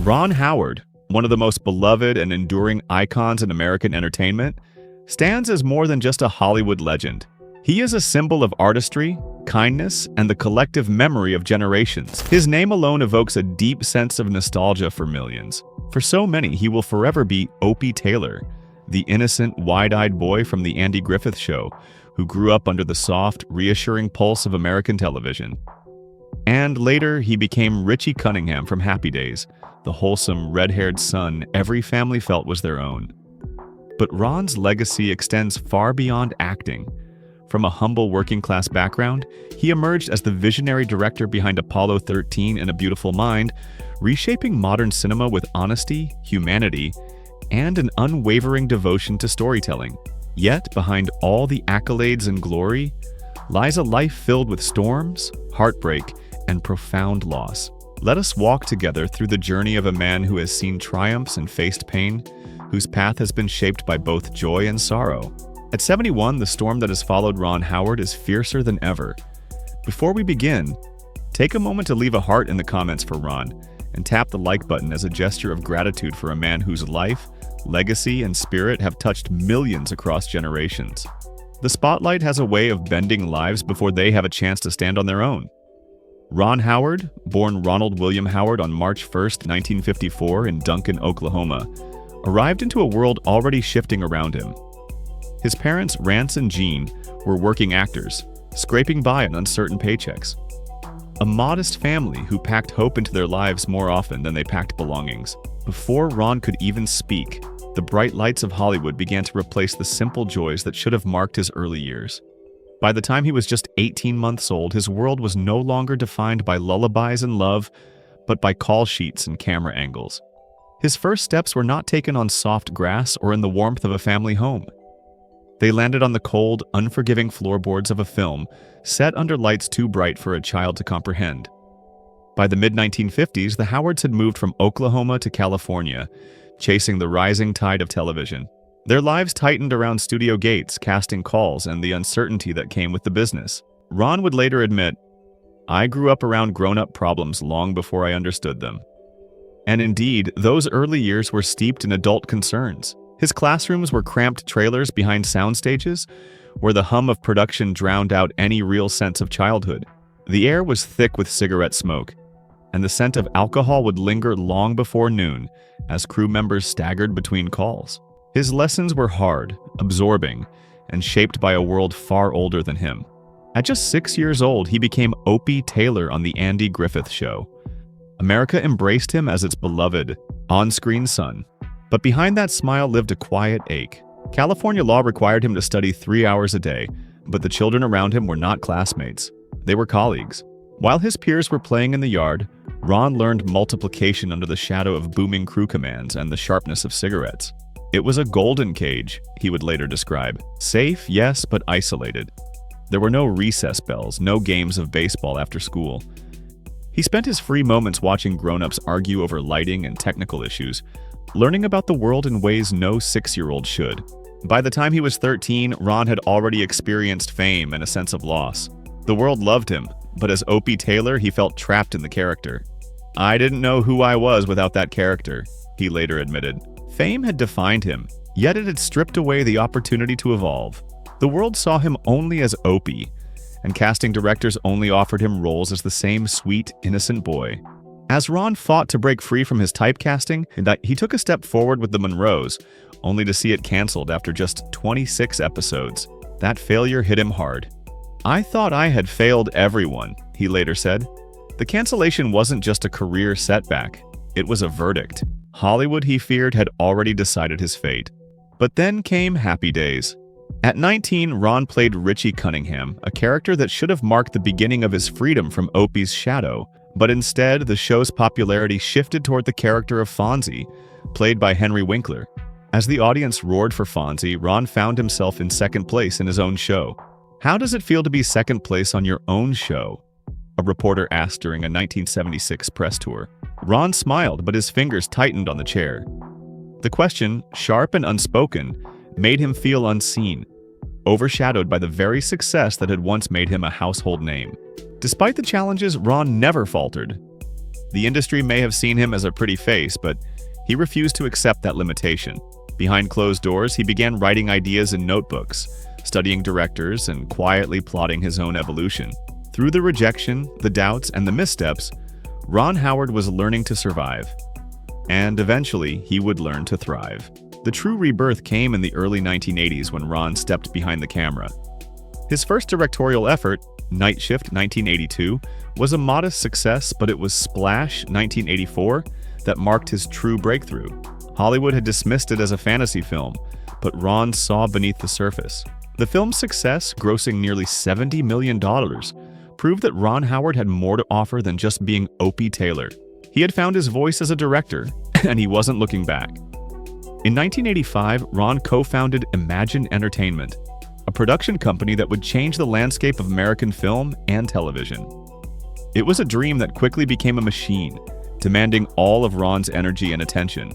Ron Howard, one of the most beloved and enduring icons in American entertainment, stands as more than just a Hollywood legend. He is a symbol of artistry, kindness, and the collective memory of generations. His name alone evokes a deep sense of nostalgia for millions. For so many, he will forever be Opie Taylor, the innocent, wide-eyed boy from The Andy Griffith Show, who grew up under the soft, reassuring pulse of American television. And later, he became Richie Cunningham from Happy Days, the wholesome, red-haired son every family felt was their own. But Ron's legacy extends far beyond acting. From a humble working-class background, he emerged as the visionary director behind Apollo 13 and A Beautiful Mind, reshaping modern cinema with honesty, humanity, and an unwavering devotion to storytelling. Yet, behind all the accolades and glory, lies a life filled with storms, heartbreak, and profound loss. Let us walk together through the journey of a man who has seen triumphs and faced pain, whose path has been shaped by both joy and sorrow. At 71, the storm that has followed Ron Howard is fiercer than ever. Before we begin, take a moment to leave a heart in the comments for Ron, and tap the like button as a gesture of gratitude for a man whose life, legacy, and spirit have touched millions across generations. The spotlight has a way of bending lives before they have a chance to stand on their own. Ron Howard, born Ronald William Howard on March 1, 1954 in Duncan, Oklahoma, arrived into a world already shifting around him. His parents, Rance and Jean, were working actors, scraping by on uncertain paychecks. A modest family who packed hope into their lives more often than they packed belongings. Before Ron could even speak, the bright lights of Hollywood began to replace the simple joys that should have marked his early years. By the time he was just 18 months old, his world was no longer defined by lullabies and love, but by call sheets and camera angles. His first steps were not taken on soft grass or in the warmth of a family home. They landed on the cold, unforgiving floorboards of a film, set under lights too bright for a child to comprehend. By the mid-1950s, the Howards had moved from Oklahoma to California, chasing the rising tide of television. Their lives tightened around studio gates, casting calls, and the uncertainty that came with the business. Ron would later admit, "I grew up around grown-up problems long before I understood them." And indeed, those early years were steeped in adult concerns. His classrooms were cramped trailers behind sound stages, where the hum of production drowned out any real sense of childhood. The air was thick with cigarette smoke, and the scent of alcohol would linger long before noon as crew members staggered between calls. His lessons were hard, absorbing, and shaped by a world far older than him. At just 6 years old, he became Opie Taylor on The Andy Griffith Show. America embraced him as its beloved, on-screen son. But behind that smile lived a quiet ache. California law required him to study 3 hours a day, but the children around him were not classmates. They were colleagues. While his peers were playing in the yard, Ron learned multiplication under the shadow of booming crew commands and the sharpness of cigarettes. It was a golden cage, he would later describe. Safe, yes, but isolated. There were no recess bells, no games of baseball after school. He spent his free moments watching grown-ups argue over lighting and technical issues, learning about the world in ways no 6-year-old should. By the time he was 13, Ron had already experienced fame and a sense of loss. The world loved him, but as Opie Taylor, he felt trapped in the character. "I didn't know who I was without that character," he later admitted. Fame had defined him, yet it had stripped away the opportunity to evolve. The world saw him only as Opie, and casting directors only offered him roles as the same sweet, innocent boy. As Ron fought to break free from his typecasting, he took a step forward with The Monroes, only to see it canceled after just 26 episodes. That failure hit him hard. "I thought I had failed everyone," he later said. The cancellation wasn't just a career setback, it was a verdict. Hollywood, he feared, had already decided his fate. But then came Happy Days. At 19, Ron played Richie Cunningham, a character that should have marked the beginning of his freedom from Opie's shadow. But instead, the show's popularity shifted toward the character of Fonzie, played by Henry Winkler. As the audience roared for Fonzie, Ron found himself in second place in his own show. "How does it feel to be second place on your own show?" a reporter asked during a 1976 press tour. Ron smiled, but his fingers tightened on the chair. The question, sharp and unspoken, made him feel unseen, overshadowed by the very success that had once made him a household name. Despite the challenges, Ron never faltered. The industry may have seen him as a pretty face, but he refused to accept that limitation. Behind closed doors, he began writing ideas in notebooks, studying directors, and quietly plotting his own evolution. Through the rejection, the doubts, and the missteps, Ron Howard was learning to survive. And eventually, he would learn to thrive. The true rebirth came in the early 1980s when Ron stepped behind the camera. His first directorial effort, Night Shift 1982, was a modest success, but it was Splash 1984 that marked his true breakthrough. Hollywood had dismissed it as a fantasy film, but Ron saw beneath the surface. The film's success, grossing nearly $70 million, proved that Ron Howard had more to offer than just being Opie Taylor. He had found his voice as a director, and he wasn't looking back. In 1985, Ron co-founded Imagine Entertainment, a production company that would change the landscape of American film and television. It was a dream that quickly became a machine, demanding all of Ron's energy and attention.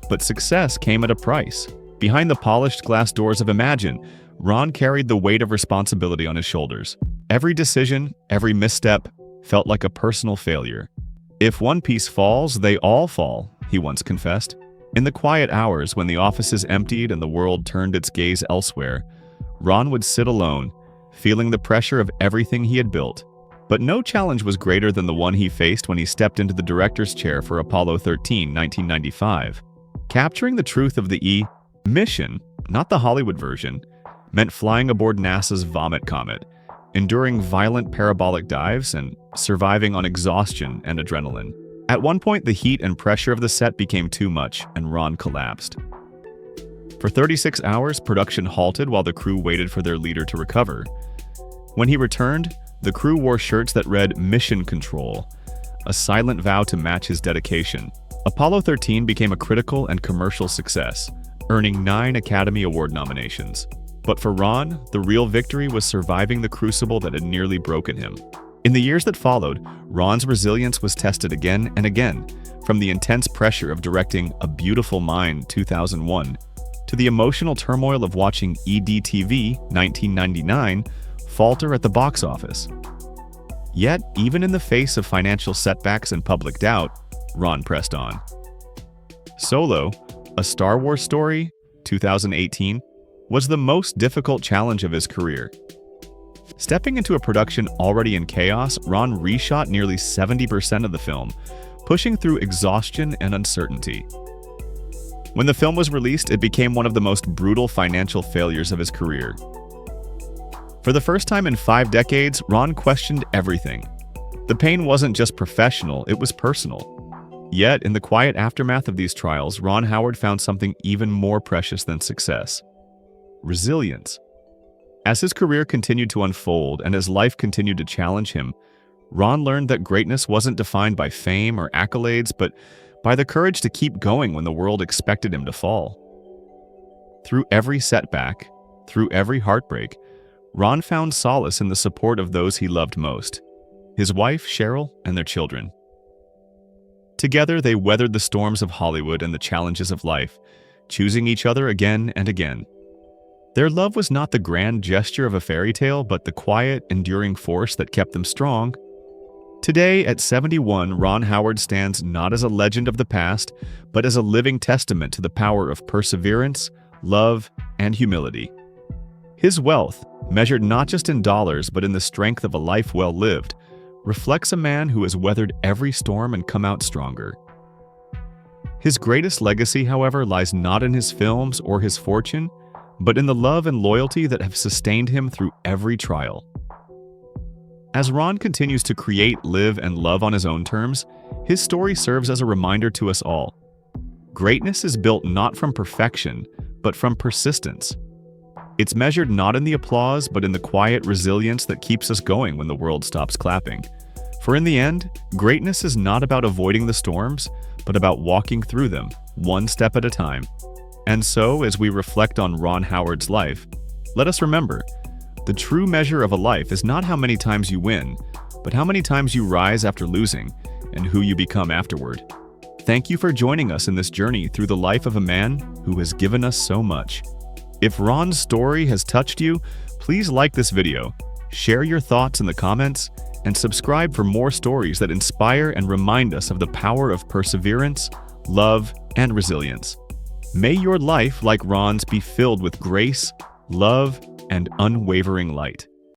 But success came at a price. Behind the polished glass doors of Imagine, Ron carried the weight of responsibility on his shoulders. Every decision, every misstep, felt like a personal failure. "If one piece falls, they all fall," he once confessed. In the quiet hours when the offices emptied and the world turned its gaze elsewhere, Ron would sit alone, feeling the pressure of everything he had built. But no challenge was greater than the one he faced when he stepped into the director's chair for Apollo 13, 1995. Capturing the truth of the mission, not the Hollywood version, meant flying aboard NASA's Vomit Comet, enduring violent parabolic dives, and surviving on exhaustion and adrenaline. At one point, the heat and pressure of the set became too much, and Ron collapsed. For 36 hours, production halted while the crew waited for their leader to recover. When he returned, the crew wore shirts that read "Mission Control," a silent vow to match his dedication. Apollo 13 became a critical and commercial success, earning 9 Academy Award nominations. But for Ron, the real victory was surviving the crucible that had nearly broken him. In the years that followed, Ron's resilience was tested again and again, from the intense pressure of directing A Beautiful Mind 2001 to the emotional turmoil of watching EDTV 1999 falter at the box office. Yet, even in the face of financial setbacks and public doubt, Ron pressed on. Solo, A Star Wars Story 2018, was the most difficult challenge of his career. Stepping into a production already in chaos, Ron reshot nearly 70% of the film, pushing through exhaustion and uncertainty. When the film was released, it became one of the most brutal financial failures of his career. For the first time in 5 decades, Ron questioned everything. The pain wasn't just professional, it was personal. Yet, in the quiet aftermath of these trials, Ron Howard found something even more precious than success: resilience. As his career continued to unfold and as life continued to challenge him, Ron learned that greatness wasn't defined by fame or accolades, but by the courage to keep going when the world expected him to fall. Through every setback, through every heartbreak, Ron found solace in the support of those he loved most: his wife, Cheryl, and their children. Together, they weathered the storms of Hollywood and the challenges of life, choosing each other again and again. Their love was not the grand gesture of a fairy tale, but the quiet, enduring force that kept them strong. Today, at 71, Ron Howard stands not as a legend of the past, but as a living testament to the power of perseverance, love, and humility. His wealth, measured not just in dollars but in the strength of a life well lived, reflects a man who has weathered every storm and come out stronger. His greatest legacy, however, lies not in his films or his fortune, but in the love and loyalty that have sustained him through every trial. As Ron continues to create, live, and love on his own terms, his story serves as a reminder to us all. Greatness is built not from perfection, but from persistence. It's measured not in the applause, but in the quiet resilience that keeps us going when the world stops clapping. For in the end, greatness is not about avoiding the storms, but about walking through them, one step at a time. And so, as we reflect on Ron Howard's life, let us remember, the true measure of a life is not how many times you win, but how many times you rise after losing, and who you become afterward. Thank you for joining us in this journey through the life of a man who has given us so much. If Ron's story has touched you, please like this video, share your thoughts in the comments, and subscribe for more stories that inspire and remind us of the power of perseverance, love, and resilience. May your life, like Ron's, be filled with grace, love, and unwavering light.